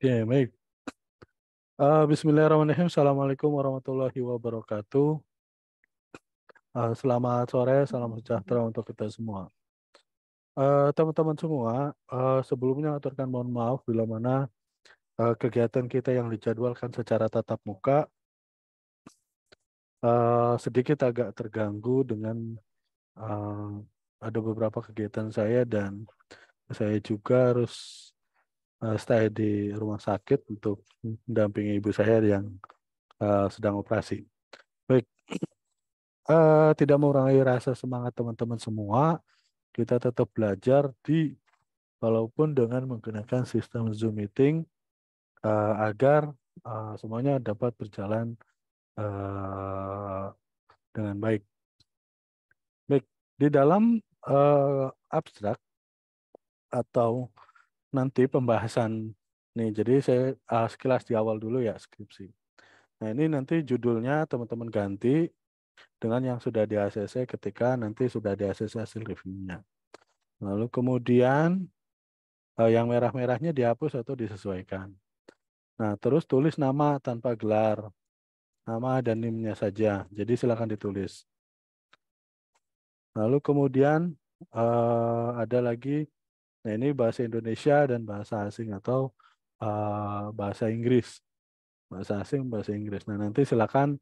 Oke, baik. Bismillahirrahmanirrahim. Assalamualaikum warahmatullahi wabarakatuh. Selamat sore, salam sejahtera untuk kita semua. Teman-teman semua, sebelumnya aturkan mohon maaf bila mana kegiatan kita yang dijadwalkan secara tatap muka sedikit agak terganggu dengan eh, ada beberapa kegiatan saya dan saya juga harus stay di rumah sakit untuk mendampingi ibu saya yang sedang operasi. Baik. Tidak mengurangi rasa semangat teman-teman semua, kita tetap belajar walaupun dengan menggunakan sistem Zoom meeting agar semuanya dapat berjalan uh, dengan baik. Baik, di dalam abstrak atau nanti pembahasan nih, jadi saya sekilas di awal dulu ya skripsi. Nah ini nanti judulnya teman-teman ganti dengan yang sudah di ACC ketika nanti sudah di ACC hasil reviewnya. Lalu kemudian yang merah-merahnya dihapus atau disesuaikan. Nah, terus tulis nama tanpa gelar, nama dan NIM-nya saja. Jadi silakan ditulis. Lalu kemudian ada lagi, nah ini bahasa Indonesia dan bahasa asing atau bahasa Inggris. Bahasa asing, bahasa Inggris. Nah, nanti silakan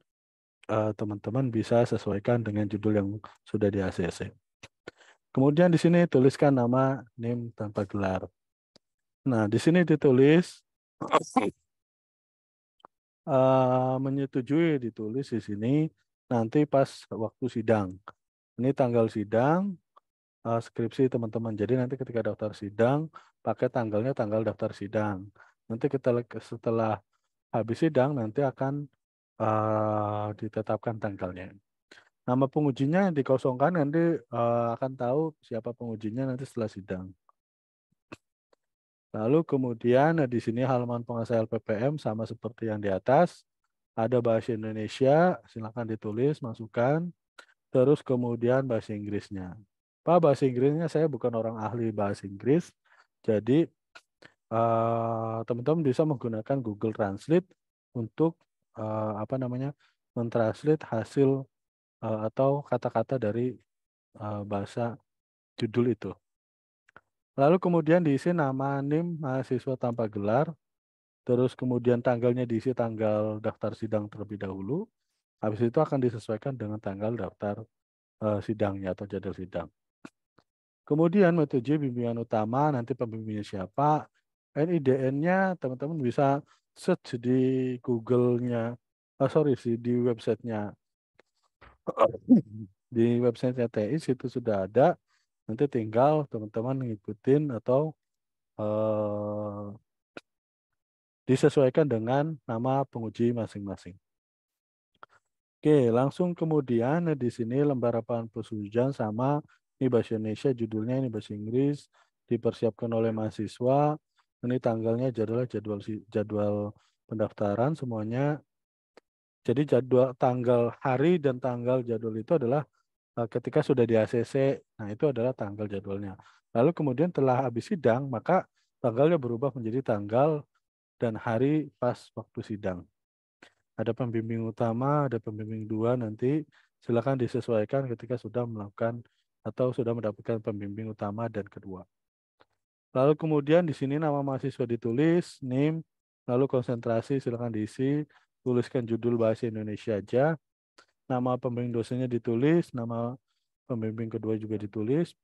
teman-teman bisa sesuaikan dengan judul yang sudah di ACC. Kemudian di sini tuliskan nama, NIM tanpa gelar. Nah, di sini ditulis menyetujui ditulis di sini nanti pas waktu sidang. Ini tanggal sidang skripsi teman-teman. Jadi nanti ketika daftar sidang pakai tanggalnya tanggal daftar sidang. Nanti kita setelah habis sidang nanti akan ditetapkan tanggalnya. Nama pengujinya dikosongkan nanti akan tahu siapa pengujinya nanti setelah sidang. Lalu kemudian di sini halaman penguasaan LPPM sama seperti yang di atas. Ada bahasa Indonesia, silakan ditulis, masukkan. Terus kemudian bahasa Inggrisnya. Pak, bahasa Inggrisnya saya bukan orang ahli bahasa Inggris. Jadi teman-teman bisa menggunakan Google Translate untuk apa namanya mentranslate hasil atau kata-kata dari bahasa judul itu. Lalu kemudian diisi nama NIM mahasiswa tanpa gelar, terus kemudian tanggalnya diisi tanggal daftar sidang terlebih dahulu. Habis itu akan disesuaikan dengan tanggal daftar sidangnya atau jadwal sidang. Kemudian metode bimbingan utama, nanti pembimbingnya siapa, NIDN-nya teman-teman bisa search di Google-nya, sorry sih di websitenya, di websitenya TI situ sudah ada, nanti tinggal teman-teman ngikutin atau eh, disesuaikan dengan nama penguji masing-masing. Oke, langsung kemudian di sini lembar lapangan persetujuan sama ini bahasa Indonesia, judulnya ini bahasa Inggris, dipersiapkan oleh mahasiswa. Ini tanggalnya jadwal pendaftaran semuanya. Jadi jadwal tanggal hari dan tanggal jadwal itu adalah ketika sudah di ACC. Nah, itu adalah tanggal jadwalnya. Lalu kemudian telah habis sidang, maka tanggalnya berubah menjadi tanggal dan hari pas waktu sidang. Ada pembimbing utama, ada pembimbing dua nanti silakan disesuaikan ketika sudah melakukan atau sudah mendapatkan pembimbing utama dan kedua. Lalu kemudian di sini nama mahasiswa ditulis, NIM, lalu konsentrasi silakan diisi, tuliskan judul bahasa Indonesia aja, nama pembimbing dosennya ditulis, nama pembimbing kedua juga ditulis.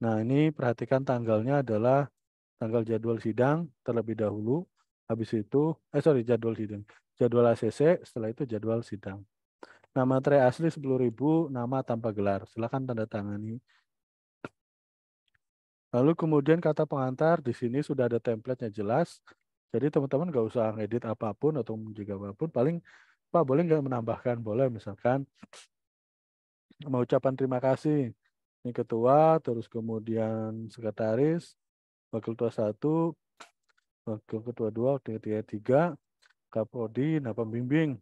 Nah, ini perhatikan tanggalnya adalah tanggal jadwal sidang terlebih dahulu. Habis itu, jadwal sidang. Jadwal ACC, setelah itu jadwal sidang. Nama materai asli 10.000, nama tanpa gelar. Silakan tanda tangani. Lalu kemudian kata pengantar, di sini sudah ada template-nya jelas. Jadi teman-teman nggak usah ngedit apapun atau menjaga apapun. Paling, Pak boleh nggak menambahkan? Boleh, misalkan mau ucapan terima kasih. Ini ketua, terus kemudian sekretaris, wakil ketua 1, wakil ketua 2, wakil ketua 3, Kaprodi, nah pembimbing.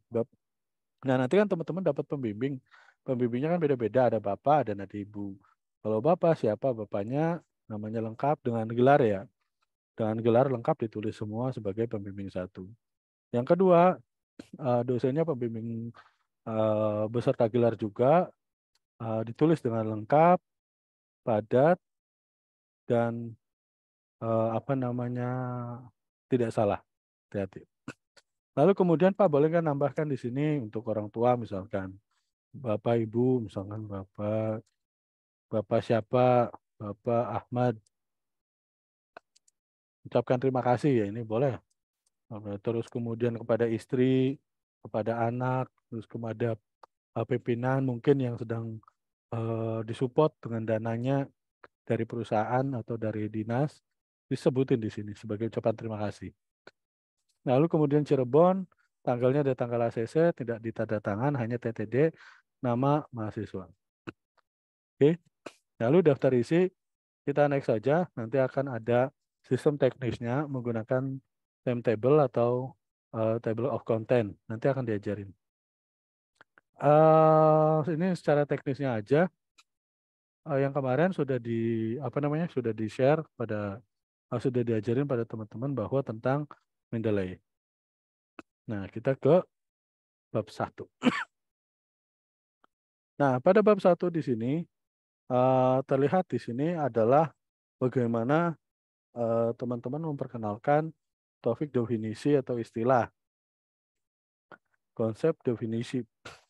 Nah nanti kan teman-teman dapat pembimbing. Pembimbingnya kan beda-beda, ada bapak dan ada ibu. Kalau bapak siapa bapaknya, namanya lengkap dengan gelar ya. Dengan gelar lengkap ditulis semua sebagai pembimbing 1. Yang kedua, dosennya pembimbing beserta gelar juga ditulis dengan lengkap, padat, dan apa namanya tidak salah. Hati-hati. Lalu kemudian Pak boleh kan nambahkan di sini untuk orang tua misalkan Bapak Ibu, misalkan Bapak siapa, Bapak Ahmad, ucapkan terima kasih ya ini boleh. Terus kemudian kepada istri, kepada anak, terus kepada pimpinan mungkin yang sedang disupport dengan dananya dari perusahaan atau dari dinas, disebutin di sini sebagai ucapan terima kasih. Lalu kemudian Cirebon, tanggalnya ada tanggal ACC, tidak ditanda tangan, hanya TTD, nama mahasiswa. Oke, lalu daftar isi kita next saja, nanti akan ada sistem teknisnya menggunakan timetable atau table of content, nanti akan diajarin. Ini secara teknisnya aja, yang kemarin sudah sudah di share pada sudah diajarin pada teman-teman bahwa tentang Mendeley. Nah, kita ke bab 1. Nah, pada bab 1 di sini terlihat di sini adalah bagaimana teman-teman memperkenalkan topik definisi atau istilah, konsep definisi.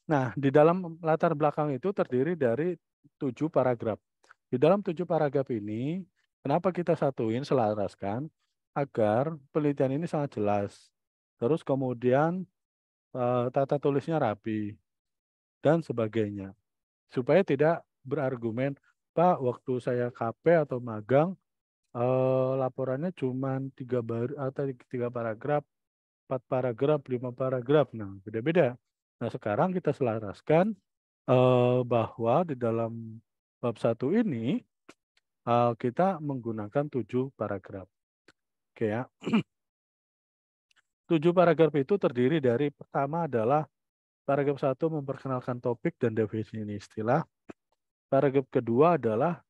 Nah, di dalam latar belakang itu terdiri dari 7 paragraf. Di dalam 7 paragraf ini, kenapa kita satuin, selaraskan, agar penelitian ini sangat jelas. Terus kemudian tata tulisnya rapi, dan sebagainya. Supaya tidak berargumen, Pak, waktu saya KP atau magang, laporannya cuma 3 paragraf, 4 paragraf, 5 paragraf. Nah, beda-beda. Nah, sekarang kita selaraskan bahwa di dalam bab 1 ini kita menggunakan 7 paragraf. Oke ya. 7 paragraf itu terdiri dari pertama adalah paragraf 1 memperkenalkan topik dan definisi istilah. Paragraf kedua adalah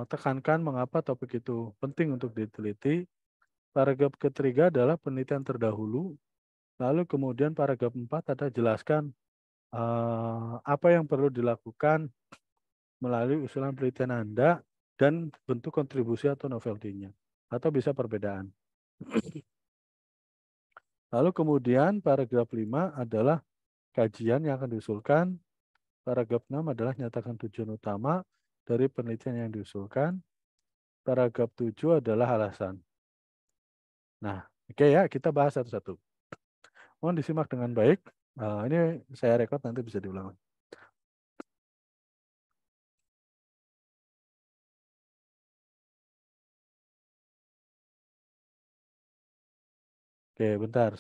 tekankan mengapa topik itu penting untuk diteliti. Paragraf ketiga adalah penelitian terdahulu. Lalu kemudian paragraf 4 ada jelaskan apa yang perlu dilakukan melalui usulan penelitian Anda dan bentuk kontribusi atau novelty-nya. Atau bisa perbedaan. Lalu kemudian paragraf 5 adalah kajian yang akan diusulkan. Paragraf 6 adalah nyatakan tujuan utama dari penelitian yang diusulkan. Paragraf 7 adalah alasan. Nah, oke ya, kita bahas satu-satu. Mohon disimak dengan baik. Ini saya rekod, nanti bisa diulang. Oke, bentar.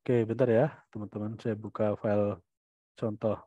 Oke, bentar ya, teman-teman. Saya buka file contoh.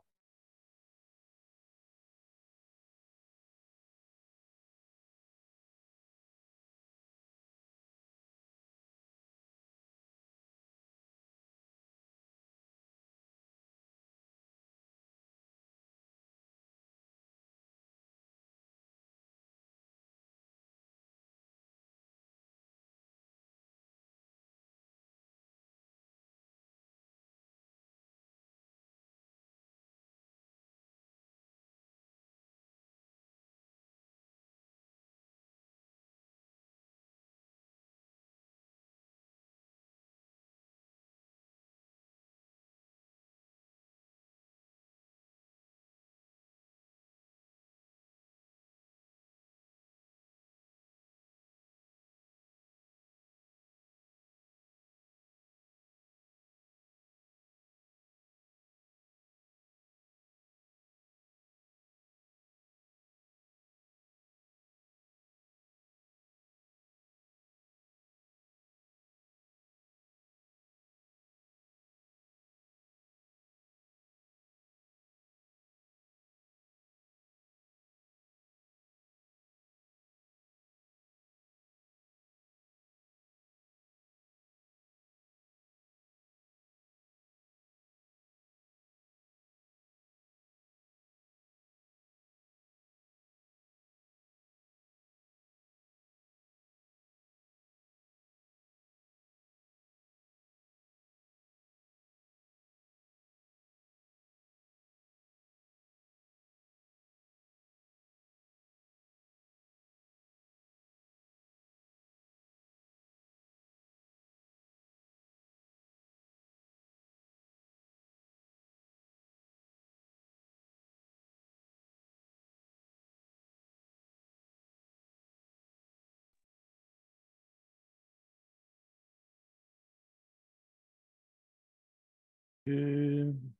Oke.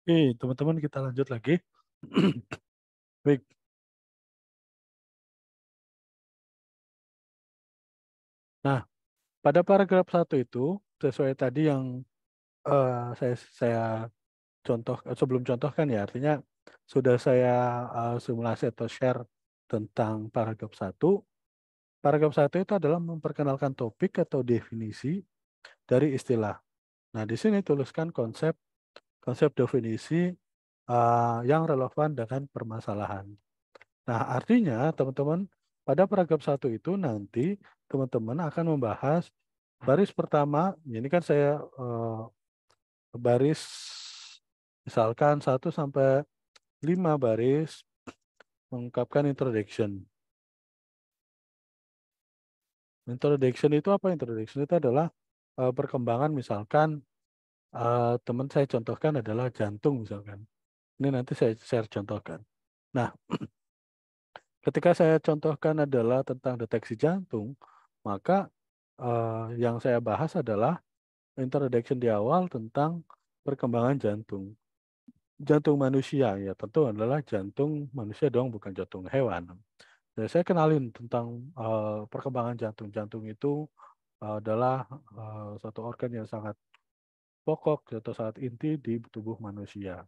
Oke, teman-teman kita lanjut lagi. Baik. Nah, pada paragraf 1 itu sesuai tadi yang saya sebelum contohkan ya, artinya sudah saya simulasi atau share tentang paragraf 1. Paragraf 1 itu adalah memperkenalkan topik atau definisi dari istilah. Nah, di sini tuliskan konsep konsep definisi yang relevan dengan permasalahan. Nah, artinya teman-teman pada paragraf 1 itu nanti teman-teman akan membahas baris pertama, ini kan saya baris misalkan 1 sampai 5 baris mengungkapkan introduction. Introduction itu apa? Introduction itu adalah perkembangan misalkan teman saya contohkan adalah jantung misalkan. Ini nanti saya share contohkan. Nah, ketika saya contohkan adalah tentang deteksi jantung, maka yang saya bahas adalah introduction di awal tentang perkembangan jantung. Jantung manusia ya tentu adalah jantung manusia dong, bukan jantung hewan. Dan saya kenalin tentang perkembangan jantung. Jantung itu adalah satu organ yang sangat pokok atau sangat inti di tubuh manusia.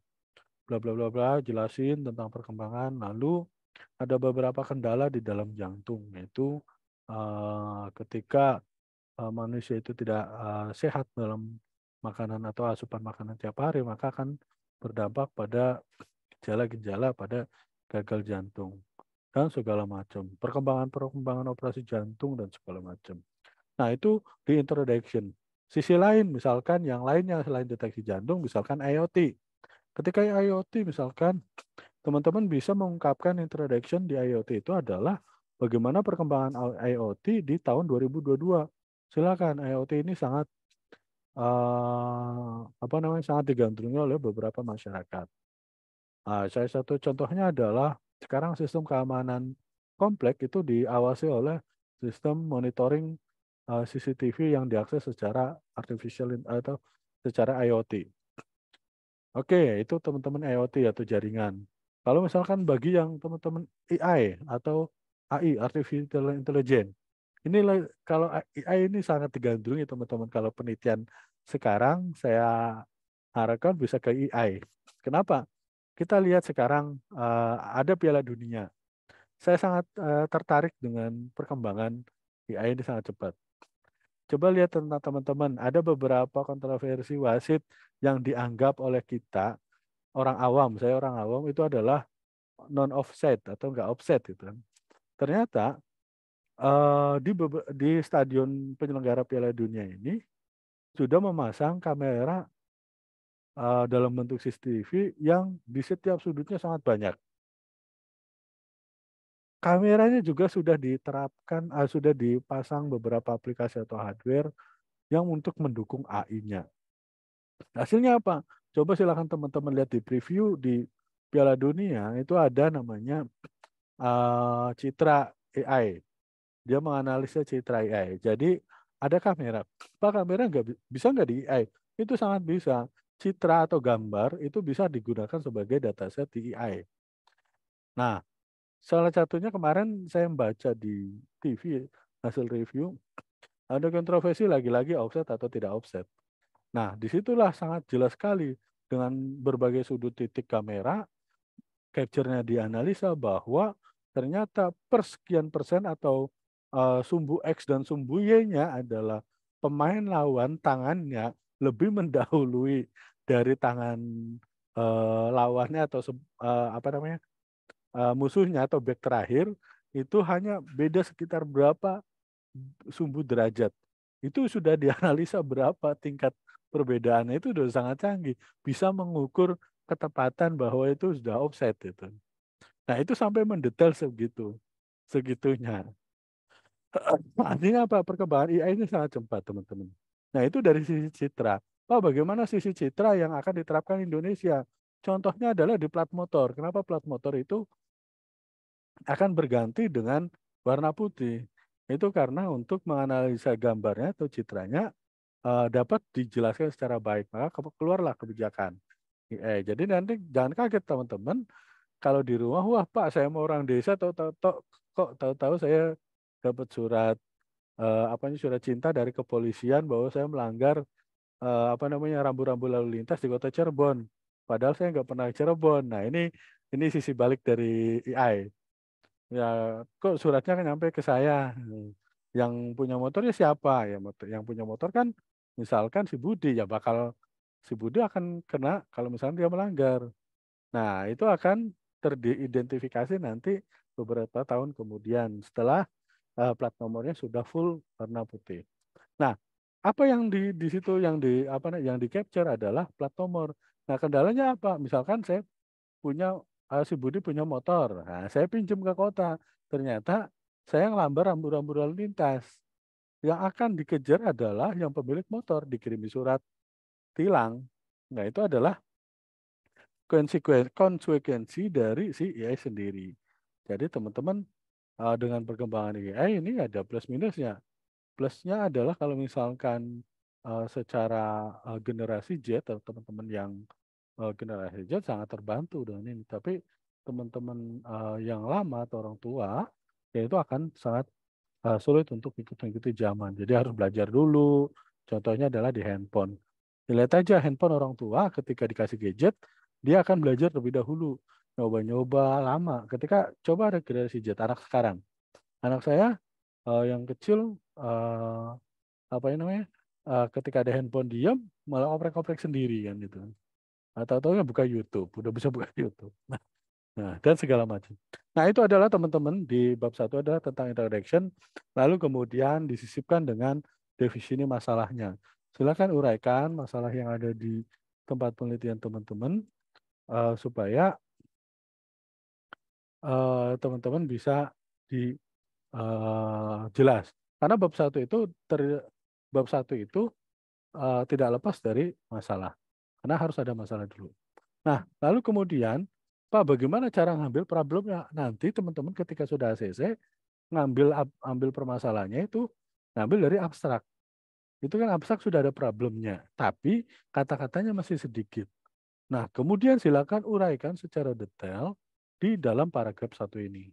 Bla bla bla bla, jelasin tentang perkembangan. Lalu ada beberapa kendala di dalam jantung, yaitu ketika manusia itu tidak sehat dalam makanan atau asupan makanan tiap hari, maka akan berdampak pada gejala-gejala pada gagal jantung dan segala macam. Perkembangan operasi jantung dan segala macam. Nah, itu di introduction. Sisi lain, misalkan yang lainnya selain deteksi jantung, misalkan IoT. Ketika IoT, misalkan teman-teman bisa mengungkapkan introduction di IoT itu adalah bagaimana perkembangan IoT di tahun 2022. Silakan, IoT ini sangat sangat digandrungi oleh beberapa masyarakat. Nah, salah satu contohnya adalah sekarang sistem keamanan komplek itu diawasi oleh sistem monitoring CCTV yang diakses secara atau secara IoT. Oke, itu teman-teman IoT atau jaringan. Kalau misalkan bagi yang teman-teman AI atau AI, Artificial Intelligence, ini kalau AI ini sangat digandrungi teman-teman. Kalau penelitian sekarang saya Harapkan bisa ke AI. Kenapa? Kita lihat sekarang ada Piala Dunia. Saya sangat tertarik dengan perkembangan AI ini sangat cepat. Coba lihat tentang teman-teman, ada beberapa kontroversi wasit yang dianggap oleh kita orang awam, saya orang awam itu adalah non offset atau enggak offset gitu kan. Ternyata di stadion penyelenggara Piala Dunia ini sudah memasang kamera dalam bentuk CCTV yang di setiap sudutnya sangat banyak. Kameranya juga sudah diterapkan, sudah dipasang beberapa aplikasi atau hardware yang untuk mendukung AI-nya. Hasilnya apa? Coba silakan teman-teman lihat di preview di Piala Dunia itu ada namanya citra AI. Dia menganalisa citra AI. Jadi ada kamera. Pak, kamera bisa nggak di AI? Itu sangat bisa. Citra atau gambar itu bisa digunakan sebagai dataset di AI. Nah, salah satunya kemarin saya membaca di TV hasil review, ada kontroversi lagi-lagi offset atau tidak offset. Nah, disitulah sangat jelas sekali dengan berbagai sudut titik kamera, capture-nya dianalisa bahwa ternyata persekian persen atau sumbu X dan sumbu Y-nya adalah pemain lawan tangannya lebih mendahului dari tangan lawannya atau apa namanya musuhnya atau back terakhir itu hanya beda sekitar berapa sumbu derajat. Itu sudah dianalisa berapa tingkat perbedaannya itu sudah sangat canggih. Bisa mengukur ketepatan bahwa itu sudah offset itu. Nah itu sampai mendetail segitu, segitunya. Artinya apa? Perkembangan AI ini sangat cepat teman-teman. Nah itu dari sisi citra. Pak, bagaimana sisi citra yang akan diterapkan Indonesia? Contohnya adalah di plat motor. Kenapa plat motor itu akan berganti dengan warna putih? Itu karena untuk menganalisa gambarnya atau citranya dapat dijelaskan secara baik. Maka keluarlah kebijakan. Jadi nanti jangan kaget teman-teman kalau di rumah, wah Pak saya mau orang desa kok tahu-tahu saya dapat surat surat cinta dari kepolisian bahwa saya melanggar rambu-rambu lalu lintas di kota Cirebon. Padahal saya nggak pernah ke Cirebon. Nah ini sisi balik dari AI. Ya kok suratnya kan nyampe ke saya. Yang punya motornya siapa? Ya yang punya motor kan misalkan si Budi ya bakal si Budi akan kena kalau misalnya dia melanggar. Nah, itu akan teridentifikasi nanti beberapa tahun kemudian setelah plat nomornya sudah full warna putih. Nah, apa yang di situ yang di capture adalah plat nomor. Nah, kendalanya apa? Misalkan saya punya si Budi punya motor. Nah, saya pinjam ke kota. Ternyata saya ngelambar rambu-rambu lalu lintas. Yang akan dikejar adalah yang pemilik motor dikirimi surat tilang. Nah, itu adalah konsekuensi dari si AI sendiri. Jadi teman-teman dengan perkembangan AI ini ada plus minusnya. Plusnya adalah kalau misalkan secara generasi Z atau teman-teman yang generasi Z sangat terbantu dengan ini. Tapi teman-teman yang lama atau orang tua ya itu akan sangat sulit untuk mengikuti zaman. Jadi harus belajar dulu. Contohnya adalah di handphone. Lihat aja handphone orang tua ketika dikasih gadget, dia akan belajar terlebih dahulu. Nyoba-nyoba lama. Ketika coba ada generasi Z, anak sekarang. Anak saya yang kecil, apa ini namanya, ketika ada handphone diam, malah oprek-oprek sendiri kan gitu. Atau buka YouTube, udah bisa buka YouTube. Nah, dan segala macam. Nah, itu adalah teman-teman di bab 1 adalah tentang introduction, lalu kemudian disisipkan dengan definisi masalahnya. Silakan uraikan masalah yang ada di tempat penelitian teman-teman supaya teman-teman bisa di jelas. Karena bab satu itu tidak lepas dari masalah. Karena harus ada masalah dulu. Nah, lalu kemudian, Pak, bagaimana cara ngambil problemnya? Nanti teman-teman ketika sudah ACC, ambil permasalahannya itu ngambil dari abstrak. Itu kan abstrak sudah ada problemnya, tapi kata-katanya masih sedikit. Nah, kemudian silakan uraikan secara detail di dalam paragraf 1 ini.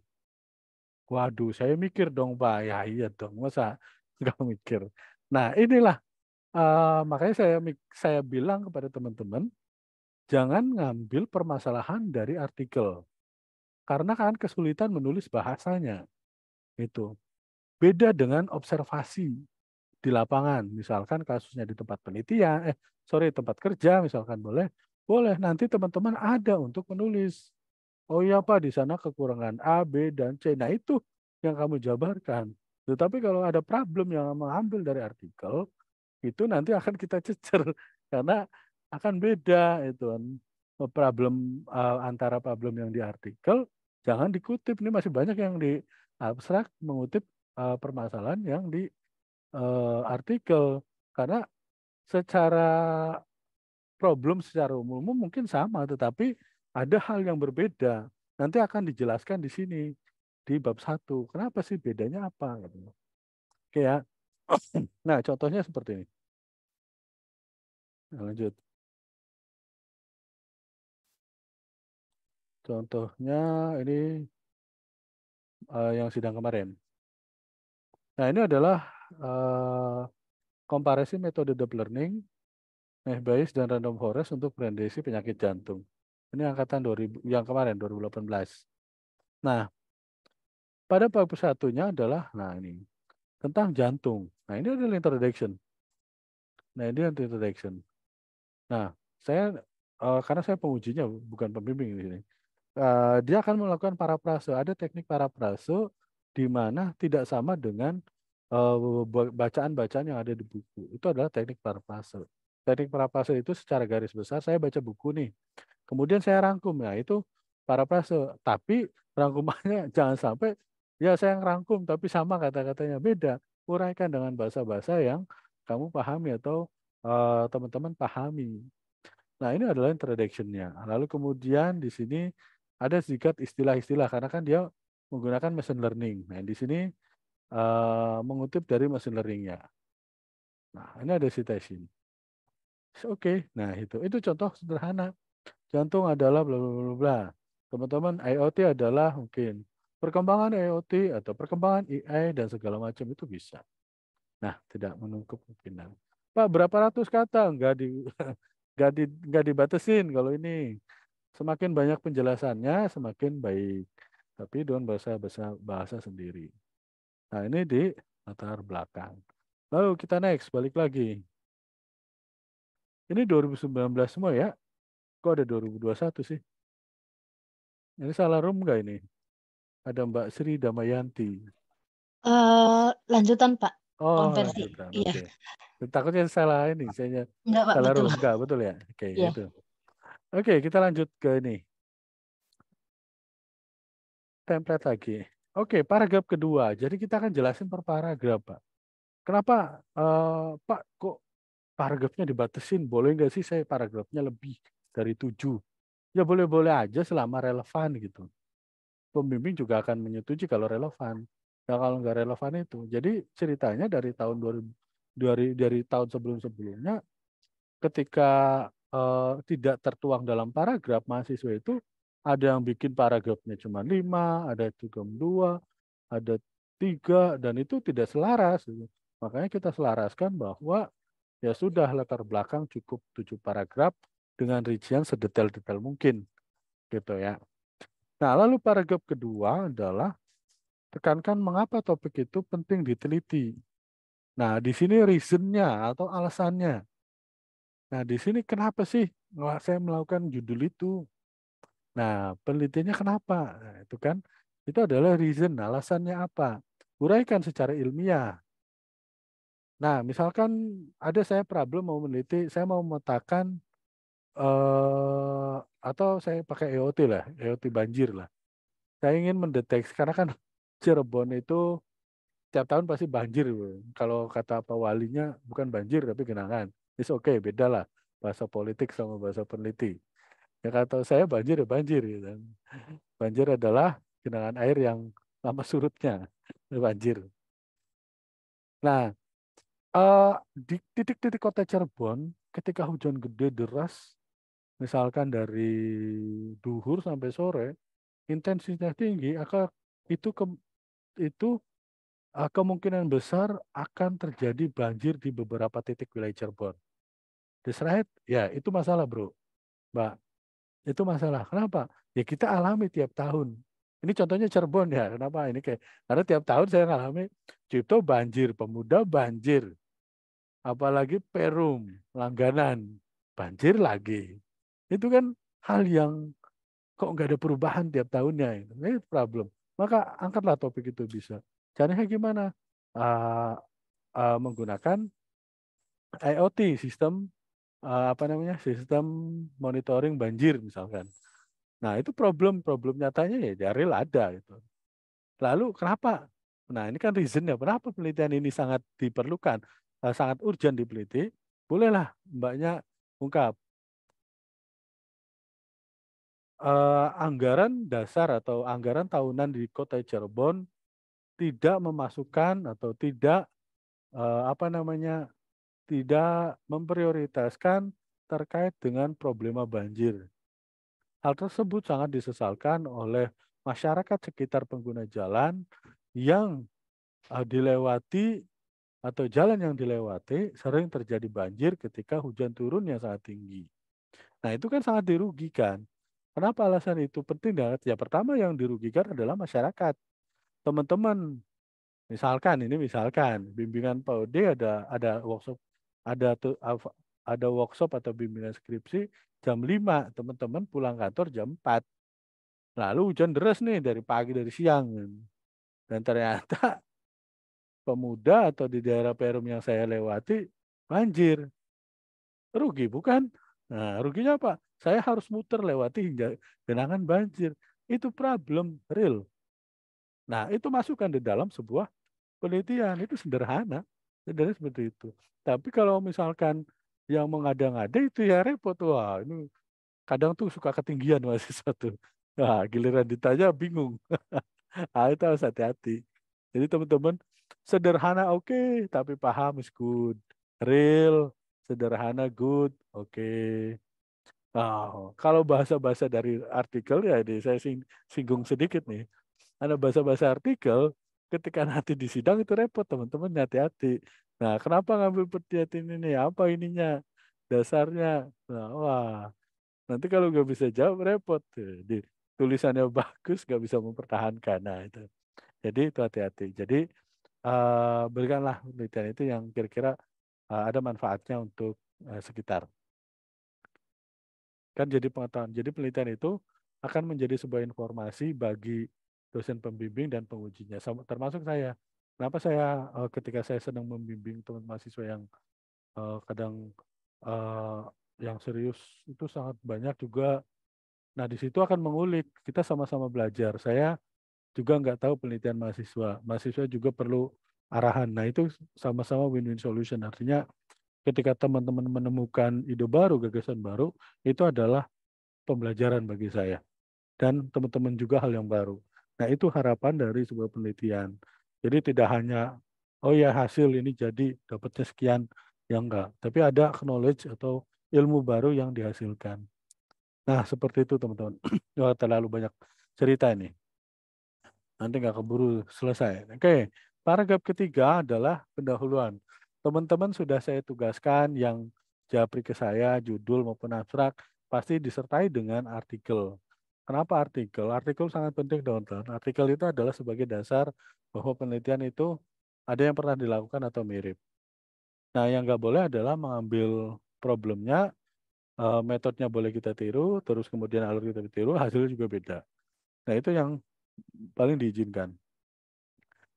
Waduh, saya mikir dong, Pak. Ya iya dong, masa nggak mikir. Nah, inilah Makanya saya bilang kepada teman-teman, jangan ngambil permasalahan dari artikel. Karena kan kesulitan menulis bahasanya. Itu. Beda dengan observasi di lapangan. Misalkan kasusnya di tempat penelitian, tempat kerja misalkan boleh. Boleh, nanti teman-teman ada untuk menulis. Oh iya Pak, di sana kekurangan A, B, dan C. Nah itu yang kamu jabarkan. Tetapi kalau ada problem yang mengambil dari artikel, itu nanti akan kita cecer. Karena akan beda itu kan. Problem antara problem yang di artikel, jangan dikutip. Ini masih banyak yang di abstrak mengutip permasalahan yang di artikel. Karena secara problem secara umum mungkin sama, tetapi ada hal yang berbeda. Nanti akan dijelaskan di sini di bab 1. Kenapa sih bedanya apa? Gitu. Oke ya. Nah, contohnya seperti ini. Nah, lanjut. Contohnya ini yang sidang kemarin. Nah, ini adalah komparasi metode deep learning, Bayes dan random forest untuk prediksi penyakit jantung. Ini angkatan 2000 yang kemarin 2018. Nah, pada bab satunya adalah ini tentang jantung. Nah, ini adalah introduction. Nah, ini introduction. Nah, saya karena saya pengujinya bukan pembimbing di sini. Dia akan melakukan parafrase. Ada teknik parafrase di mana tidak sama dengan bacaan-bacaan yang ada di buku. Itu adalah teknik parafrase. Teknik parafrase itu secara garis besar saya baca buku nih. Kemudian saya rangkum. Ya, itu parafrase. Tapi rangkumannya jangan sampai ya saya ngerangkum tapi sama kata-katanya beda. Uraikan dengan bahasa-bahasa yang kamu pahami atau teman-teman pahami. Nah, ini adalah introduction-nya. Lalu kemudian di sini ada sedikit istilah-istilah karena kan dia menggunakan machine learning. Nah, di sini mengutip dari machine learning-nya. Nah, ini ada citation. Oke. Nah, itu contoh sederhana. Jantung adalah bla bla bla bla. Teman-teman, IoT adalah mungkin perkembangan IoT atau perkembangan AI dan segala macam itu bisa. Nah, tidak menutup kemungkinan. Pak, berapa ratus kata? Enggak dibatasin kalau ini. Semakin banyak penjelasannya, semakin baik. Tapi dengan bahasa sendiri. Nah, ini di latar belakang. Lalu kita next, balik lagi. Ini 2019 semua ya? Kok ada 2021 sih? Ini salah room nggak ini? Ada Mbak Sri Damayanti. Lanjutan Pak, Oh, konversi. lanjutan. Iya. Oke. Takutnya salah ini, saya Enggak Pak, salah betul. room. Enggak, betul ya? Oke, Iya. itu. Oke, kita lanjut ke ini. Template lagi. Oke, paragraf kedua. Jadi kita akan jelasin per paragraf, Pak. Kenapa, Pak, kok paragrafnya dibatasin? Boleh nggak sih saya paragrafnya lebih dari 7? Ya boleh-boleh aja selama relevan gitu. Pembimbing juga akan menyetujui kalau relevan. Nah, kalau nggak relevan itu. Jadi ceritanya dari tahun 2000, dari tahun sebelum-sebelumnya ketika tidak tertuang dalam paragraf mahasiswa itu ada yang bikin paragrafnya cuma 5, ada juga 2, ada 3 dan itu tidak selaras. Makanya kita selaraskan bahwa ya sudah latar belakang cukup 7 paragraf dengan rincian sedetail-detail mungkin gitu ya. Nah, lalu paragraf kedua adalah tekankan mengapa topik itu penting diteliti. Nah, di sini reasonnya atau alasannya. Nah, di sini kenapa sih saya melakukan judul itu? Nah, penelitiannya kenapa? Nah, itu kan, itu adalah reason, alasannya apa? Uraikan secara ilmiah. Nah, misalkan ada saya problem mau meneliti, saya mau memetakan atau saya pakai EOT lah, EOT banjir lah. Saya ingin mendeteksi karena kan Cirebon itu tiap tahun pasti banjir. Kalau kata Pak Walinya bukan banjir tapi genangan. It's okay, beda lah bahasa politik sama bahasa peneliti. Ya kata saya banjir ya banjir gitu. Banjir adalah genangan air yang lama surutnya. Banjir. Nah, di titik-titik kota Cirebon ketika hujan gede deras, misalkan dari duhur sampai sore, intensitas tinggi, itu Kemungkinan besar akan terjadi banjir di beberapa titik wilayah Cirebon. That's right, ya itu masalah Bro, Mbak, itu masalah. Kenapa? Ya kita alami tiap tahun. Ini contohnya Cirebon ya, kenapa? Ini kayak karena tiap tahun saya ngalami Cipto banjir, Pemuda banjir, apalagi Perum, langganan, banjir lagi. Itu kan hal yang kok nggak ada perubahan tiap tahunnya. Ini problem. Maka angkatlah topik itu bisa. Caranya gimana? Uh, Menggunakan IoT, sistem apa namanya, sistem monitoring banjir misalkan. Nah itu problem nyatanya ya dari ada itu. Lalu kenapa? Nah ini kan reasonnya, kenapa penelitian ini sangat diperlukan, sangat urgent diteliti. Bolehlah mbaknya ungkap. Anggaran dasar atau anggaran tahunan di Kota Cirebon tidak memasukkan atau tidak apa namanya, tidak memprioritaskan terkait dengan problema banjir. Hal tersebut sangat disesalkan oleh masyarakat sekitar pengguna jalan yang dilewati atau jalan yang dilewati sering terjadi banjir ketika hujan turun yang sangat tinggi. Nah, itu kan sangat dirugikan. Kenapa alasan itu penting banget? Ya, pertama yang dirugikan adalah masyarakat. Teman-teman, misalkan bimbingan PAUD ada workshop, ada tuh ada workshop atau bimbingan skripsi jam 5, teman-teman pulang kantor jam 4. Lalu hujan deras nih dari pagi dari siang. Dan ternyata Pemuda atau di daerah Perum yang saya lewati banjir. Rugi bukan? Nah, ruginya apa? Saya harus muter lewati hingga genangan banjir. Itu problem real. Nah, itu masukkan di dalam sebuah penelitian. Itu sederhana. Sederhana seperti itu. Tapi kalau misalkan yang mengada-ngada itu ya repot. Wah, ini kadang tuh suka ketinggian mahasiswa tuh. Nah, giliran ditanya bingung. Ah, itu harus hati-hati. Jadi teman-teman, sederhana oke, tapi paham is good. Real, sederhana good, oke. Kalau bahasa-bahasa dari artikel ya ini saya singgung sedikit nih. Ada bahasa-bahasa artikel ketika nanti di sidang itu repot teman-teman, hati-hati. Nah, kenapa ngambil penelitian ini? Apa ininya? Dasarnya. Nah, wah, nanti kalau nggak bisa jawab repot. Di tulisannya bagus nggak bisa mempertahankan. Nah, itu. Jadi itu hati-hati. Jadi berikanlah penelitian itu yang kira-kira ada manfaatnya untuk sekitar. Kan jadi pengetahuan. Jadi penelitian itu akan menjadi sebuah informasi bagi dosen pembimbing dan pengujinya, termasuk saya. Kenapa saya ketika saya sedang membimbing teman mahasiswa yang kadang eh, yang serius itu sangat banyak juga. Nah di situ akan mengulik. Kita sama-sama belajar. Saya juga nggak tahu penelitian mahasiswa. Mahasiswa juga perlu arahan. Nah itu sama-sama win-win solution. Artinya ketika teman-teman menemukan ide baru, gagasan baru, itu adalah pembelajaran bagi saya. Dan teman-teman juga hal yang baru. Nah itu harapan dari sebuah penelitian. Jadi tidak hanya, oh ya hasil ini jadi dapatnya sekian, yang enggak. Tapi ada knowledge atau ilmu baru yang dihasilkan. Nah seperti itu teman-teman. Wah, terlalu banyak cerita ini. Nanti nggak keburu selesai. Oke, paragraf ketiga adalah pendahuluan. Teman-teman sudah saya tugaskan yang japri ke saya, judul maupun abstrak, pasti disertai dengan artikel. Kenapa artikel? Artikel sangat penting, teman-teman. Artikel itu adalah sebagai dasar bahwa penelitian itu ada yang pernah dilakukan atau mirip. Nah, yang nggak boleh adalah mengambil problemnya, metodenya boleh kita tiru, terus kemudian alur kita tiru, hasilnya juga beda. Nah, itu yang paling diizinkan.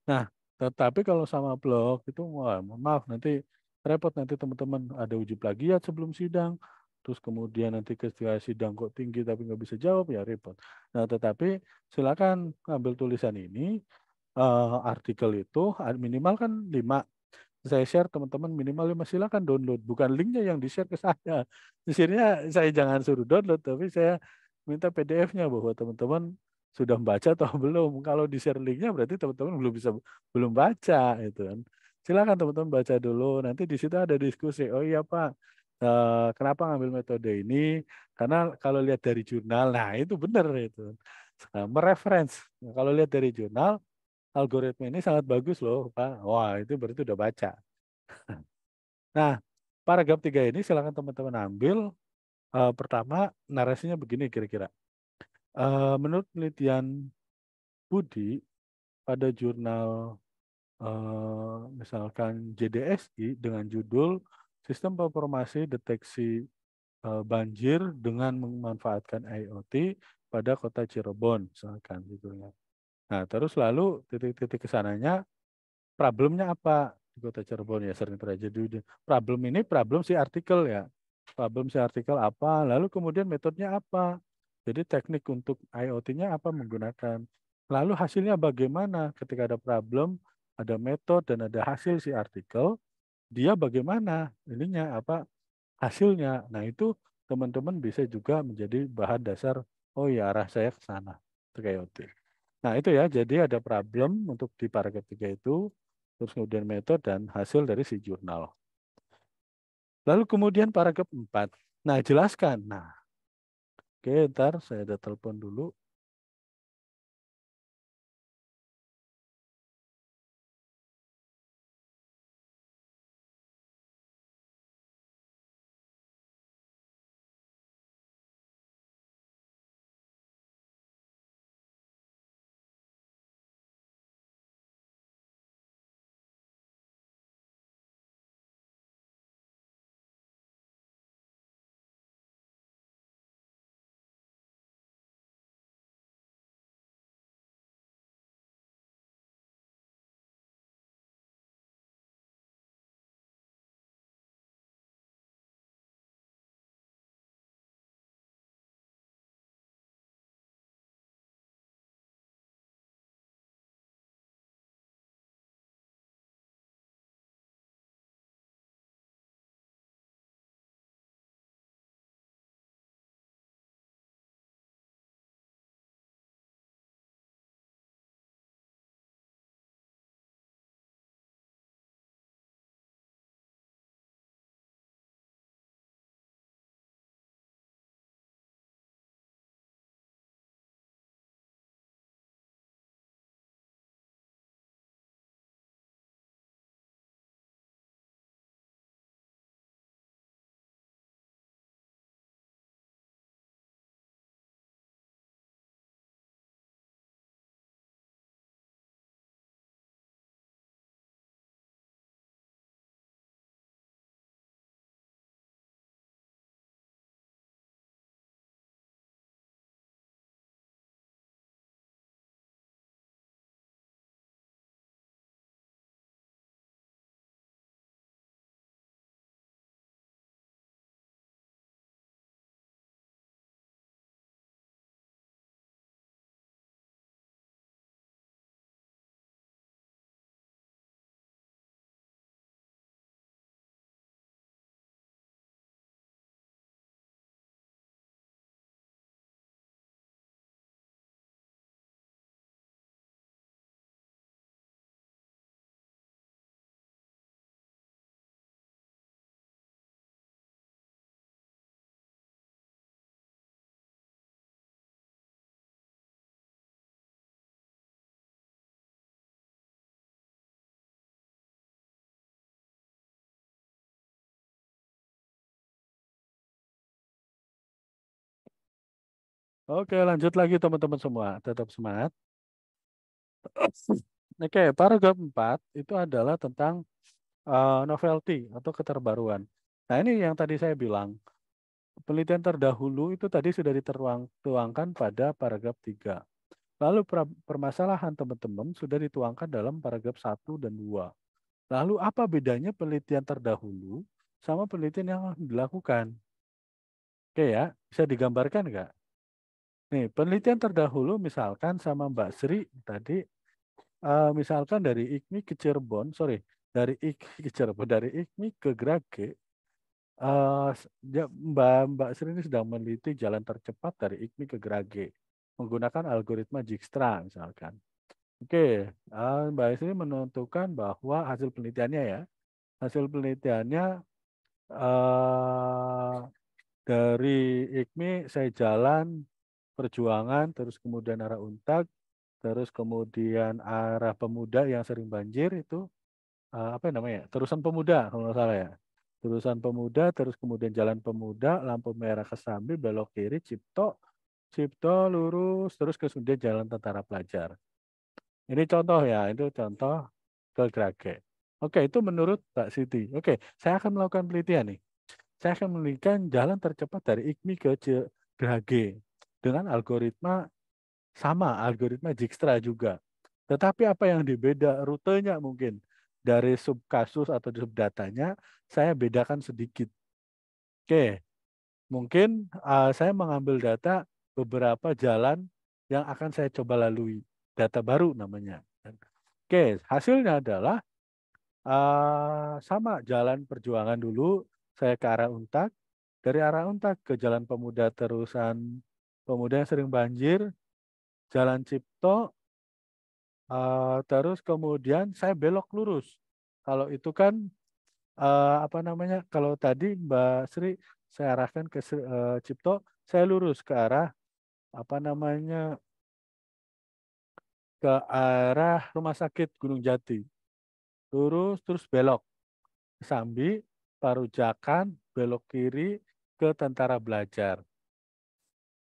Nah, tetapi kalau sama blog itu, wah, mohon maaf nanti repot, nanti teman-teman ada uji plagiat sebelum sidang, terus kemudian nanti ketika sidang kok tinggi tapi nggak bisa jawab ya repot. Nah, tetapi silakan ambil tulisan ini, artikel itu minimal kan 5. Saya share teman-teman minimal 5, silakan download. Bukan linknya yang di-share ke saya. Di-share-nya saya jangan suruh download, tapi saya minta PDF-nya bahwa teman-teman sudah membaca atau belum. Kalau di-share linknya berarti teman-teman belum baca itu kan. Silakan teman-teman baca dulu. Nanti di situ ada diskusi. Oh iya Pak, kenapa ngambil metode ini? Karena kalau lihat dari jurnal, nah itu benar itu. Mereference. Nah, kalau lihat dari jurnal, algoritma ini sangat bagus loh, Pak. Wah, itu berarti udah baca. Nah, paragraf 3 ini silakan teman-teman ambil. Pertama, narasinya begini kira-kira. Menurut penelitian Budi pada jurnal misalkan JDSI dengan judul Sistem Informasi Deteksi Banjir dengan memanfaatkan IoT pada Kota Cirebon, misalkan judulnya. Nah, terus lalu titik-titik kesananya, problemnya apa di Kota Cirebon ya sering terjadi. Problem ini problem si artikel ya. Problem si artikel apa, lalu kemudian metodenya apa. Jadi teknik untuk IoT-nya apa menggunakan. Lalu hasilnya bagaimana ketika ada problem, ada metode dan ada hasil si artikel, dia bagaimana ininya apa hasilnya. Nah, itu teman-teman bisa juga menjadi bahan dasar, oh ya arah saya ke sana, ke IoT. Nah, itu ya, jadi ada problem untuk di paragraf 3 itu, terus kemudian metode dan hasil dari si jurnal. Lalu kemudian paragraf 4. Nah, jelaskan. Nah, oke, ntar saya ada telepon dulu. Oke, lanjut lagi teman-teman semua. Tetap semangat. Oke, paragraf 4 itu adalah tentang novelty atau keterbaruan. Nah, ini yang tadi saya bilang. Penelitian terdahulu itu tadi sudah dituangkan pada paragraf 3. Lalu permasalahan teman-teman sudah dituangkan dalam paragraf 1 dan 2. Lalu apa bedanya penelitian terdahulu sama penelitian yang dilakukan? Oke ya, bisa digambarkan nggak? Nih, penelitian terdahulu misalkan sama Mbak Sri tadi, misalkan dari IKMI ke Cirebon, sorry, dari IKMI ke Cirebon, dari IKMI ke Grage, Mbak Sri ini sedang meneliti jalan tercepat dari IKMI ke Grage menggunakan algoritma Dijkstra misalkan. Oke, Mbak Sri menentukan bahwa hasil penelitiannya ya, hasil penelitiannya eh, dari IKMI saya jalan perjuangan terus kemudian arah Untak terus kemudian arah pemuda yang sering banjir itu apa namanya? Terusan pemuda kalau nggak salah ya. Terusan pemuda, terus kemudian jalan pemuda, lampu merah Kesambi, belok kiri, Cipto, Cipto lurus, terus kemudian jalan Tentara Pelajar. Ini contoh ya, itu contoh ke Grage. Oke, itu menurut Mbak Siti. Oke, saya akan melakukan penelitian nih. Saya akan menelitikan jalan tercepat dari IKMI ke Grage dengan algoritma sama, algoritma Dijkstra juga. Tetapi apa yang dibeda rutenya mungkin dari sub kasus atau sub datanya saya bedakan sedikit. Oke, mungkin saya mengambil data beberapa jalan yang akan saya coba lalui. Data baru namanya. Oke, hasilnya adalah sama jalan perjuangan dulu saya ke arah Untak, dari arah Untak ke Jalan Pemuda terusan pemuda yang sering banjir, Jalan Cipto, terus kemudian saya belok lurus. Kalau itu kan apa namanya? Kalau tadi Mbak Sri saya arahkan ke Cipto, saya lurus ke arah apa namanya? Ke arah Rumah Sakit Gunung Jati. Lurus terus belok ke Sambi, Parujakan, belok kiri ke Tentara Belajar.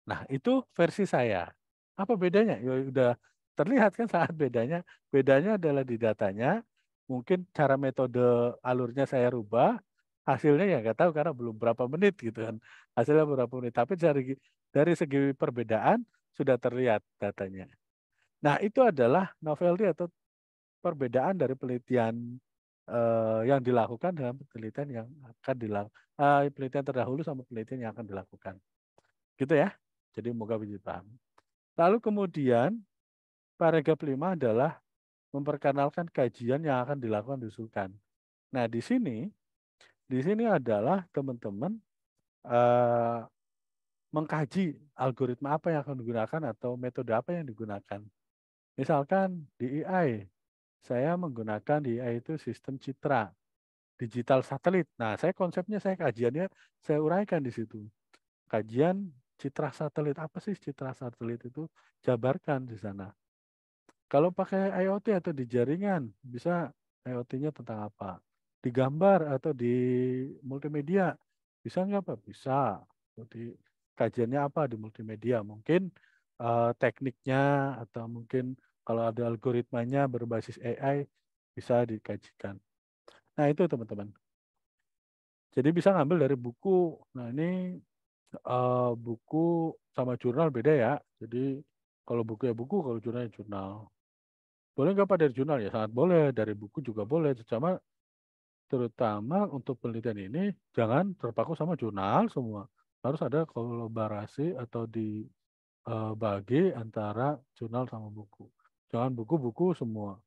Nah, itu versi saya. Apa bedanya? Ya udah terlihat kan sangat bedanya. Bedanya adalah di datanya. Mungkin cara metode alurnya saya rubah. Hasilnya ya nggak tahu karena belum berapa menit gitu kan. Hasilnya berapa menit. Tapi dari segi perbedaan sudah terlihat datanya. Nah, itu adalah novelty atau perbedaan dari penelitian yang dilakukan dengan penelitian yang akan dilakukan. Penelitian terdahulu sama penelitian yang akan dilakukan. Gitu ya. Jadi moga bisa paham. Lalu kemudian paragraf 5 adalah memperkenalkan kajian yang akan dilakukan di Sulkan. Nah, di sini adalah teman-teman eh, mengkaji algoritma apa yang akan digunakan atau metode apa yang digunakan. Misalkan di AI, saya menggunakan di AI itu sistem citra, digital satelit. Nah, saya kajiannya saya uraikan di situ. Kajian citra satelit, apa sih citra satelit itu? Jabarkan di sana. Kalau pakai IoT atau di jaringan, bisa IoT-nya tentang apa? Di gambar atau di multimedia, bisa nggak Pak? Bisa. Jadi kajiannya apa di multimedia? Mungkin tekniknya atau mungkin kalau ada algoritmanya berbasis AI bisa dikajikan. Nah itu teman-teman. Jadi bisa ngambil dari buku. Nah ini buku sama jurnal beda ya. Jadi kalau buku ya buku, kalau jurnal ya jurnal. Boleh nggak Pak dari jurnal? Ya sangat boleh, dari buku juga boleh. Terutama untuk penelitian ini jangan terpaku sama jurnal semua. Harus ada kolaborasi atau dibagi antara jurnal sama buku. Jangan buku-buku semua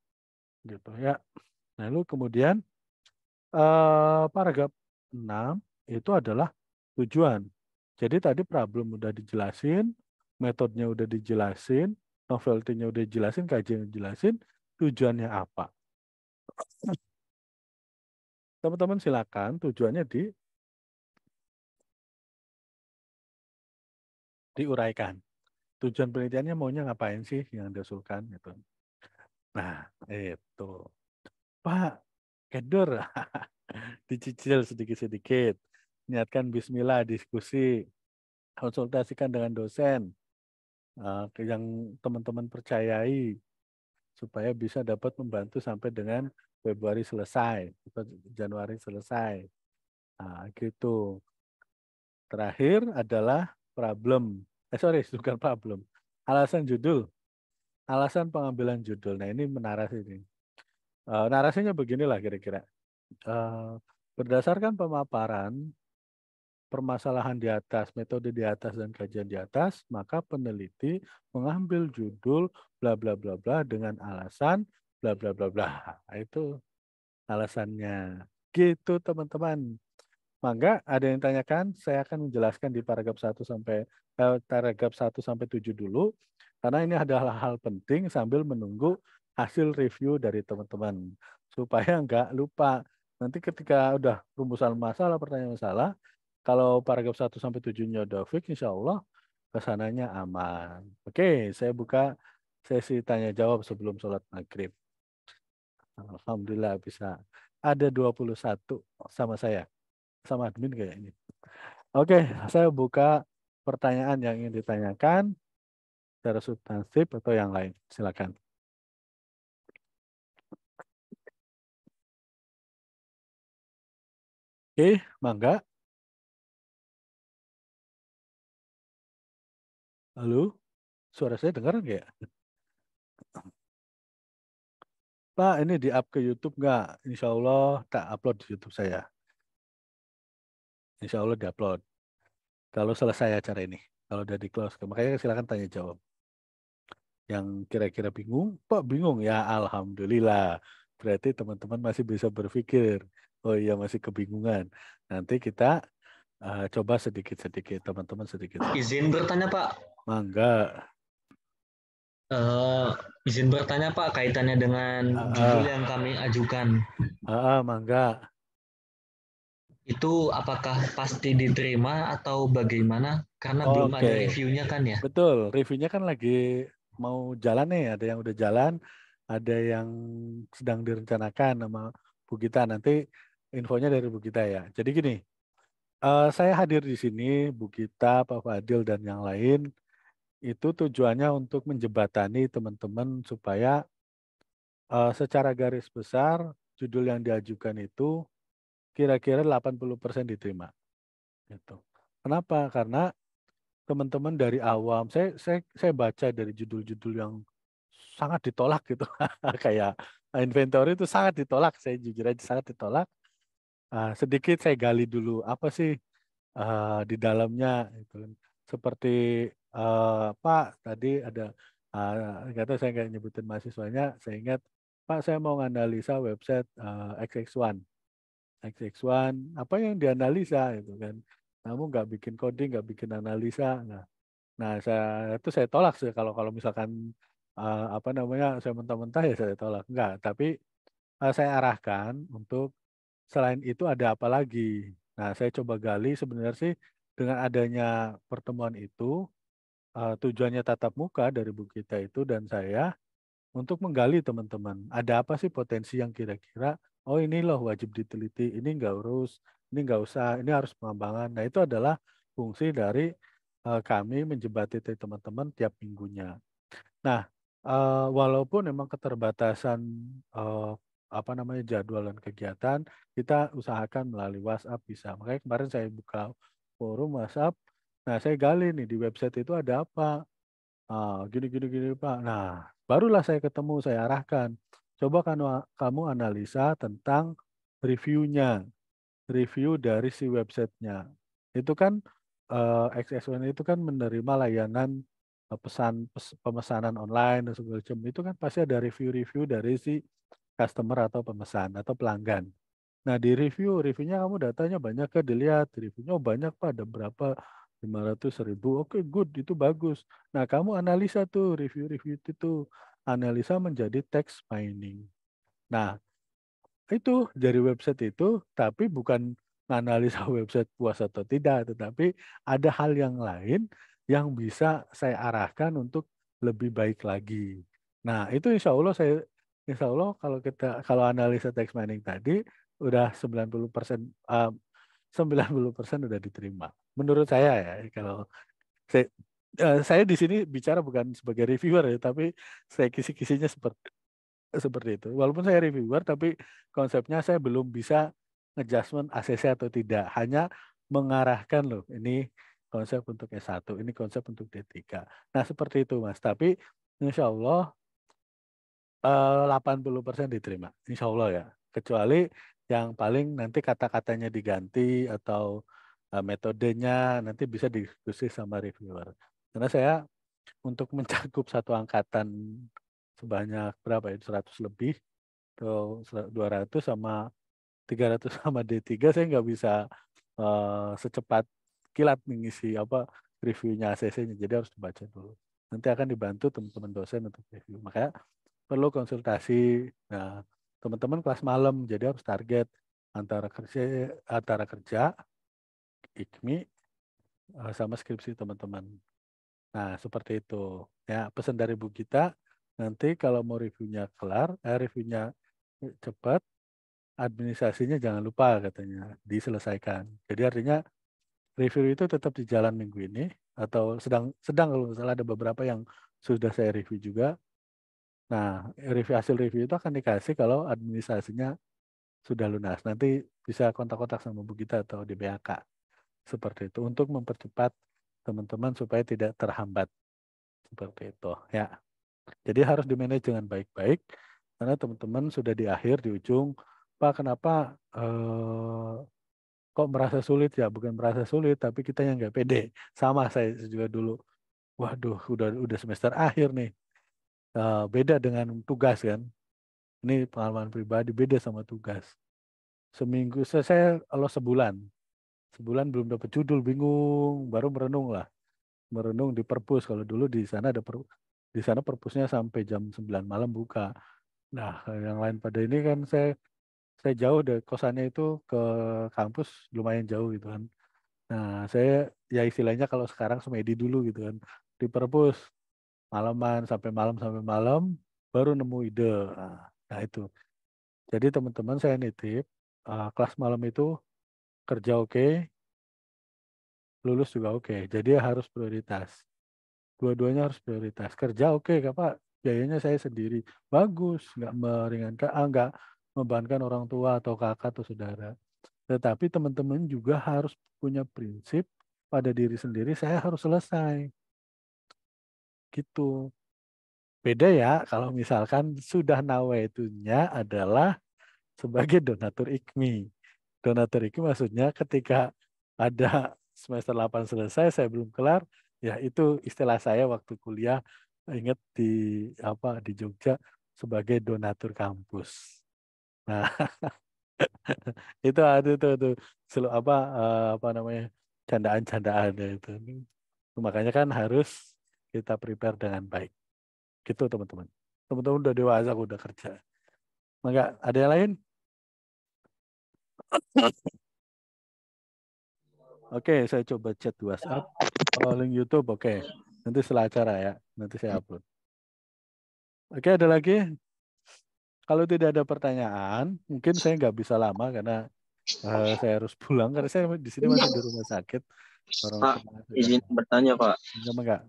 gitu ya. Nah, lalu kemudian paragraf 6 itu adalah tujuan. Jadi tadi problem udah dijelasin, metodenya udah dijelasin, novelty-nya udah dijelasin, kajian dijelasin, tujuannya apa. Teman-teman silakan tujuannya diuraikan. Tujuan penelitiannya maunya ngapain sih yang diusulkan gitu. Nah, itu. Pak, kedor dicicil sedikit-sedikit. Niatkan bismillah diskusi, konsultasikan dengan dosen yang teman-teman percayai supaya bisa dapat membantu sampai dengan Februari selesai atau Januari selesai. Nah, gitu. Terakhir adalah problem. Sorry, bukan problem. Alasan judul. Alasan pengambilan judul. Nah, ini menarasi ini. Narasinya beginilah kira-kira. Eh, Berdasarkan pemaparan permasalahan di atas, metode di atas, dan kajian di atas, maka peneliti mengambil judul bla bla bla bla dengan alasan bla bla bla bla. Nah, itu alasannya. Gitu teman-teman. Maka ada yang tanyakan, saya akan menjelaskan di paragraf 1 sampai 7 dulu, karena ini adalah hal penting sambil menunggu hasil review dari teman-teman. Supaya nggak lupa. Nanti ketika udah rumusan masalah, pertanyaan masalah, kalau paragraf 1 sampai 7-nya udah fix, insya Allah kesananya aman. Oke, saya buka sesi tanya jawab sebelum sholat maghrib. Alhamdulillah bisa. Ada 21 sama saya, sama admin kayaknya. Oke, saya buka pertanyaan yang ingin ditanyakan secara substansif atau yang lain. Silakan. Oke, mangga. Halo, suara saya dengar nggak ya? Pak, ini di-up ke YouTube nggak? Insya Allah tak upload di YouTube saya. Insya Allah di-upload. Kalau selesai acara ini. Kalau udah di-close. Makanya silakan tanya jawab. Yang kira-kira bingung, Pak bingung ya, Alhamdulillah. Berarti teman-teman masih bisa berpikir. Oh iya masih kebingungan. Nanti kita coba sedikit-sedikit, teman-teman sedikit-sedikit. Izin bertanya Pak. Mangga. Eh, izin bertanya Pak kaitannya dengan Ah, judul ah, yang kami ajukan. mangga. Itu apakah pasti diterima atau bagaimana? Karena belum Oke, ada reviewnya kan ya. betul. Reviewnya kan lagi mau jalan nih. Ada yang udah jalan, ada yang sedang direncanakan sama Bu Gita. Nanti infonya dari Bu Gita ya. Jadi gini, saya hadir di sini, Bu Gita, Pak Fadil, dan yang lain, itu tujuannya untuk menjembatani teman-teman supaya secara garis besar judul yang diajukan itu kira-kira 80% diterima. Gitu. Kenapa? Karena teman-teman dari awam, saya baca dari judul-judul yang sangat ditolak gitu, kayak inventory itu sangat ditolak, saya jujur aja sangat ditolak. Sedikit saya gali dulu apa sih di dalamnya itu. Seperti Pak tadi ada kata saya nggak nyebutin mahasiswanya, saya ingat Pak saya mau nganalisa website XX1. XX1 apa yang dianalisa itu kan. Kamu nggak bikin coding, nggak bikin analisa. Nah, saya tolak sih kalau kalau misalkan apa namanya saya mentah-mentah ya saya tolak. Enggak, tapi saya arahkan untuk selain itu ada apa lagi. Nah, saya coba gali sebenarnya sih dengan adanya pertemuan itu tujuannya tatap muka dari Bu Kita itu dan saya untuk menggali teman-teman. Ada apa sih potensi yang kira-kira oh ini loh wajib diteliti, ini enggak urus, ini enggak usah, ini harus pengembangan. Nah, itu adalah fungsi dari kami menjembatani teman-teman tiap minggunya. Nah, walaupun memang keterbatasan eh, apa namanya jadwal dan kegiatan, kita usahakan melalui WhatsApp bisa. Makanya kemarin saya buka forum WhatsApp. Nah, saya gali nih di website itu ada apa. Gini, gini, gini, Pak. Nah, barulah saya ketemu, saya arahkan. Coba kamu analisa tentang reviewnya, review dari si websitenya. Itu kan XS1 itu kan menerima layanan pemesanan online dan segala macam. Itu kan pasti ada review-review dari si customer atau pemesan atau pelanggan. Nah, di reviewnya kamu datanya banyak ke dilihat, reviewnya oh, banyak Pak, ada berapa 500.000. Oke, good, itu bagus. Nah, kamu analisa tuh review-review itu analisa menjadi text mining. Nah, itu dari website itu, tapi bukan analisa website puas atau tidak, tetapi ada hal yang lain yang bisa saya arahkan untuk lebih baik lagi. Nah, itu insya Allah kalau analisa text mining tadi udah 90% 90% udah diterima. Menurut saya ya, kalau saya saya di sini bicara bukan sebagai reviewer ya, tapi saya kisi-kisinya seperti itu. Walaupun saya reviewer, tapi konsepnya saya belum bisa ngejudgment ACC atau tidak. Hanya mengarahkan loh, ini konsep untuk S1, ini konsep untuk D3. Nah, seperti itu, Mas. Tapi insya Allah 80% diterima. Insya Allah ya. Kecuali yang paling nanti kata-katanya diganti atau metodenya nanti bisa diskusi sama reviewer. Karena saya untuk mencakup satu angkatan sebanyak berapa ya, 100 lebih, atau 200 sama 300 sama D3 saya nggak bisa secepat kilat mengisi apa reviewnya ACC-nya. Jadi harus dibaca dulu. Nanti akan dibantu teman-teman dosen untuk review. Makanya perlu konsultasi. Nah, teman-teman kelas malam, jadi harus target antara kerja, IKMI, sama skripsi teman-teman. Nah, seperti itu. Ya, pesan dari Bu Gita, Nanti kalau mau reviewnya kelar, reviewnya cepat, administrasinya jangan lupa katanya diselesaikan. Jadi artinya review itu tetap di jalan minggu ini atau sedang kalau misalnya ada beberapa yang sudah saya review juga. Nah, hasil review itu akan dikasih kalau administrasinya sudah lunas. Nanti bisa kontak-kontak sama Bu Gita atau di BHK. Seperti itu untuk mempercepat teman-teman supaya tidak terhambat. Seperti itu ya. Jadi harus dimanage dengan baik-baik karena teman-teman sudah di akhir, di ujung. Pak, kenapa kok merasa sulit ya? Bukan merasa sulit, tapi kita yang nggak pede. Sama saya juga dulu. Waduh, udah semester akhir nih. Beda dengan tugas kan. Ini pengalaman pribadi beda sama tugas. Seminggu saya kalau sebulan belum dapat judul, bingung, baru merenung lah. Merenung di perpus. Kalau dulu di sana di sana perpusnya sampai jam 9 malam buka. Nah, yang lain pada ini kan saya jauh dari kosannya itu ke kampus lumayan jauh gitu kan. Nah, saya ya istilahnya kalau sekarang semedi dulu gitu kan. Di perpus sampai malam baru nemu ide. Nah, itu. Jadi teman-teman saya nitip kelas malam itu kerja oke, lulus juga oke. Jadi harus prioritas. Dua-duanya harus prioritas. Kerja oke, Pak. Biayanya saya sendiri. Bagus, nggak meringankan, nggak membebankan orang tua atau kakak atau saudara. Tetapi teman-teman juga harus punya prinsip pada diri sendiri, saya harus selesai. Gitu. Beda ya kalau misalkan sudah nawaitunya adalah sebagai donatur IKMI. Donatur IKMI maksudnya ketika ada semester 8 selesai, saya belum kelar, ya itu istilah saya waktu kuliah, ingat di Jogja sebagai donatur kampus. Nah, itu ada tuh apa namanya candaan-candaan itu. Makanya kan harus kita prepare dengan baik. Gitu teman-teman. Teman-teman udah dewasa, udah kerja. Maka ada yang lain? Oke, saya coba chat di WhatsApp. Link YouTube, oke. Nanti setelah acara ya. Nanti saya upload. Oke, ada lagi? Kalau tidak ada pertanyaan, mungkin saya nggak bisa lama karena saya harus pulang. Karena saya di sini masih di rumah sakit. Orang Pak, tua sudah. izin bertanya Pak. Enggak.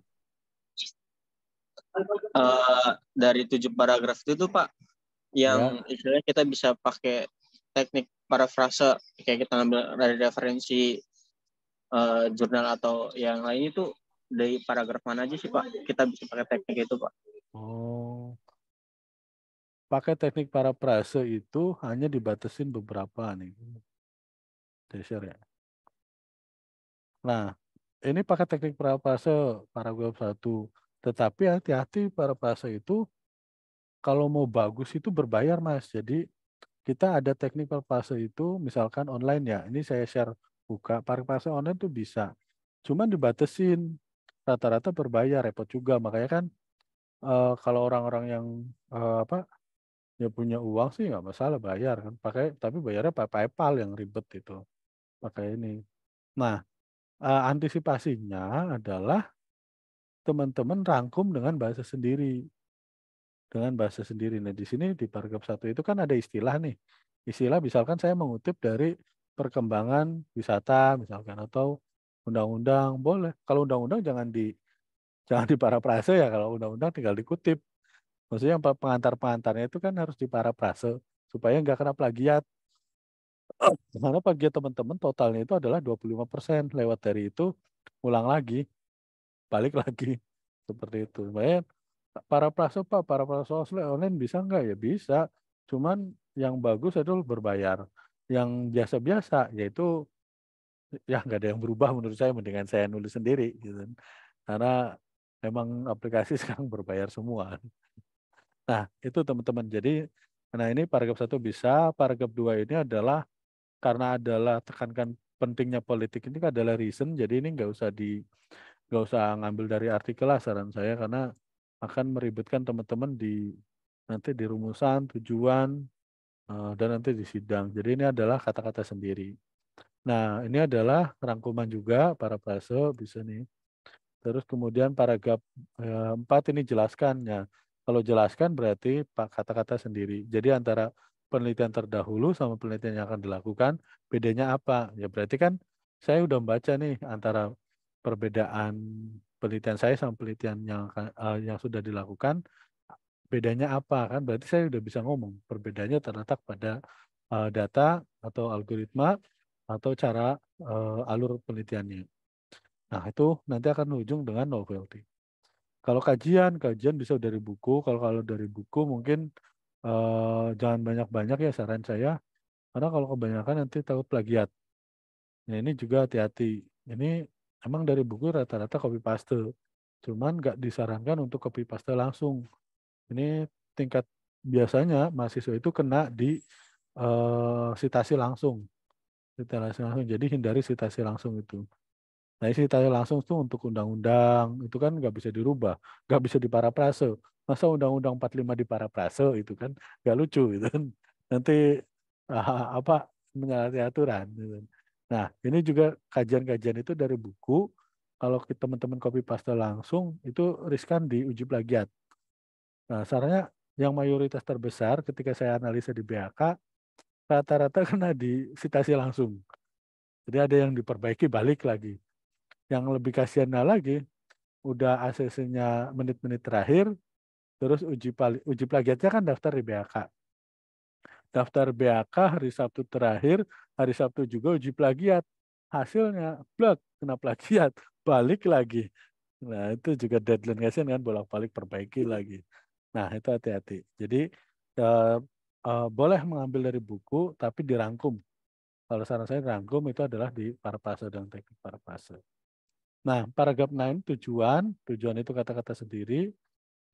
Dari 7 paragraf itu tuh Pak, Ya. yang istilahnya kita bisa pakai teknik parafrase, kayak kita ngambil dari referensi jurnal atau yang lain itu dari paragraf mana aja sih Pak? Kita bisa pakai teknik itu Pak. Oh, pakai teknik parafrase itu hanya dibatasin beberapa nih. Saya share ya. Nah, ini pakai teknik parafrase paragraf 1. Tetapi hati-hati parafrase itu kalau mau bagus itu berbayar Mas. Jadi kita ada teknik parafrase itu misalkan online ya. Ini saya share buka parafrase online tuh bisa. Cuman dibatasin rata-rata berbayar repot juga. Makanya kan kalau orang-orang yang ya punya uang sih nggak masalah bayar kan. Tapi bayarnya pakai PayPal yang ribet itu. Pakai ini. Nah, antisipasinya adalah teman-teman rangkum dengan bahasa sendiri. Dengan bahasa sendiri. Nah, di sini di paragraf 1 itu kan ada istilah nih. Istilah misalkan saya mengutip dari perkembangan wisata misalkan atau undang-undang boleh. Kalau undang-undang jangan diparafrase ya, kalau undang-undang tinggal dikutip. Maksudnya pengantar-pengantarnya itu kan harus diparafrase supaya nggak kena plagiat. Karena plagiat teman-teman totalnya itu adalah 25%. Lewat dari itu ulang lagi, balik lagi. Seperti itu. Makanya parafrase online bisa nggak ya? Bisa. Cuman yang bagus itu berbayar. Yang biasa-biasa yaitu ya nggak ada yang berubah menurut saya, mendingan saya nulis sendiri gitu. Karena memang aplikasi sekarang berbayar semua. Nah, itu teman-teman. Jadi, nah ini paragraf 1 bisa, paragraf 2 ini adalah karena adalah tekankan pentingnya politik ini adalah reason, jadi ini nggak usah ngambil dari artikel lah saran saya karena akan meribetkan teman-teman nanti di rumusan, tujuan, dan nanti di sidang. Jadi ini adalah kata-kata sendiri. Nah, ini adalah rangkuman juga parafrase bisa nih. Terus kemudian paragraf 4 ini jelaskan ya. Kalau jelaskan berarti kata-kata sendiri. Jadi antara penelitian terdahulu sama penelitian yang akan dilakukan, bedanya apa? Ya berarti kan saya udah membaca nih antara perbedaan penelitian saya sama penelitian yang sudah dilakukan, bedanya apa kan? Berarti saya udah bisa ngomong. Perbedaannya terletak pada data atau algoritma atau cara alur penelitiannya. Nah, itu nanti akan ujung dengan novelty. Kalau kajian bisa dari buku. Kalau dari buku mungkin jangan banyak-banyak ya saran saya. Karena kalau kebanyakan nanti takut plagiat. Nah, ini juga hati-hati. Ini emang dari buku rata-rata copy paste. Cuman nggak disarankan untuk copy paste langsung. Ini tingkat biasanya mahasiswa itu kena di sitasi langsung. Sitasi langsung. Jadi hindari sitasi langsung itu. Nah, isi tanya langsung itu untuk undang-undang, itu kan nggak bisa dirubah, nggak bisa diparafrase. Masa undang-undang 45 diparafrase itu kan nggak lucu gitu kan. Nanti menyalahi aturan. Gitu. Nah, ini juga kajian-kajian itu dari buku. Kalau teman-teman copy paste langsung, itu riskan diuji plagiat. Nah, sarannya yang mayoritas terbesar ketika saya analisa di BHK, rata-rata kena di sitasi langsung. Jadi ada yang diperbaiki balik lagi. Yang lebih kasihan lagi, udah ACC-nya menit-menit terakhir, terus uji plagiatnya kan daftar di BHK. Daftar BHK hari Sabtu terakhir, hari Sabtu juga uji plagiat. Hasilnya, kena plagiat, balik lagi. Nah, itu juga deadline kasihan kan, bolak-balik perbaiki lagi. Nah, itu hati-hati. Jadi, boleh mengambil dari buku, tapi dirangkum. Kalau saran saya dirangkum itu adalah di parafrase dan teknik parafrase. Nah, paragraf 9 tujuan itu kata-kata sendiri.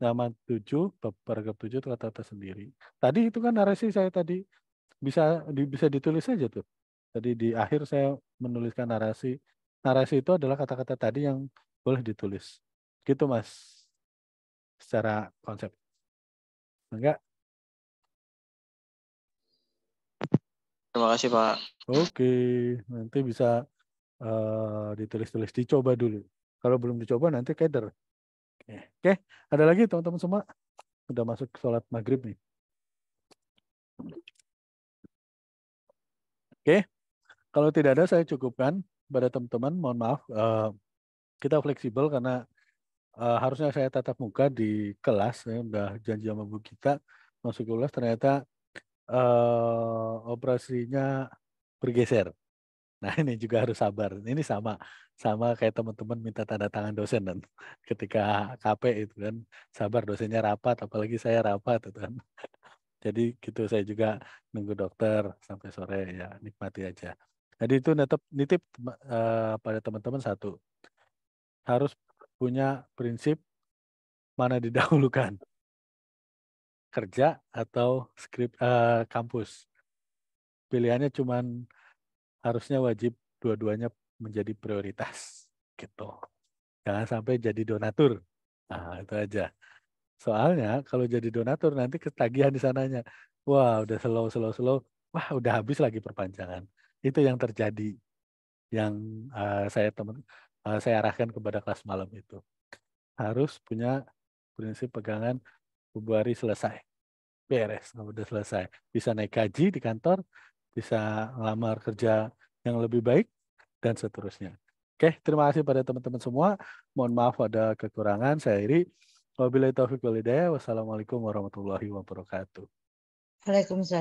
Nama 7, paragraf 7 itu kata-kata sendiri. Tadi itu kan narasi saya tadi bisa ditulis saja tuh. Tadi di akhir saya menuliskan narasi. Narasi itu adalah kata-kata tadi yang boleh ditulis. Gitu Mas. Secara konsep. Enggak? Terima kasih Pak. Oke, nanti bisa ditulis-tulis, dicoba dulu. Kalau belum dicoba nanti keder. Oke, ada lagi teman-teman semua? Udah masuk sholat maghrib nih. Oke, kalau tidak ada saya cukupkan pada teman-teman. Mohon maaf, kita fleksibel karena harusnya saya tatap muka di kelas. Saya udah janji sama Bu kita masuk kelas, ternyata operasinya bergeser. Nah, ini juga harus sabar. Ini sama kayak teman-teman minta tanda tangan dosen dan ketika KP itu kan sabar, dosennya rapat, apalagi saya rapat itu kan. Jadi gitu, saya juga nunggu dokter sampai sore, ya nikmati aja. Jadi itu nitip pada teman-teman satu, harus punya prinsip mana didahulukan, kerja atau kampus. Pilihannya cuman harusnya wajib dua-duanya menjadi prioritas gitu. Jangan sampai jadi donatur. Nah, itu aja. Soalnya kalau jadi donatur nanti ketagihan di sananya. Wah, udah slow. Wah, udah habis lagi perpanjangan. Itu yang terjadi. Yang saya arahkan kepada kelas malam itu. Harus punya prinsip pegangan Februari selesai. Beres, udah selesai. Bisa naik gaji di kantor, bisa ngelamar kerja yang lebih baik, dan seterusnya. Oke, terima kasih pada teman-teman semua. Mohon maaf ada kekurangan. Saya Iri. Wabillahi taufiq wal hidayah. Wassalamualaikum warahmatullahi wabarakatuh. Waalaikumsalam.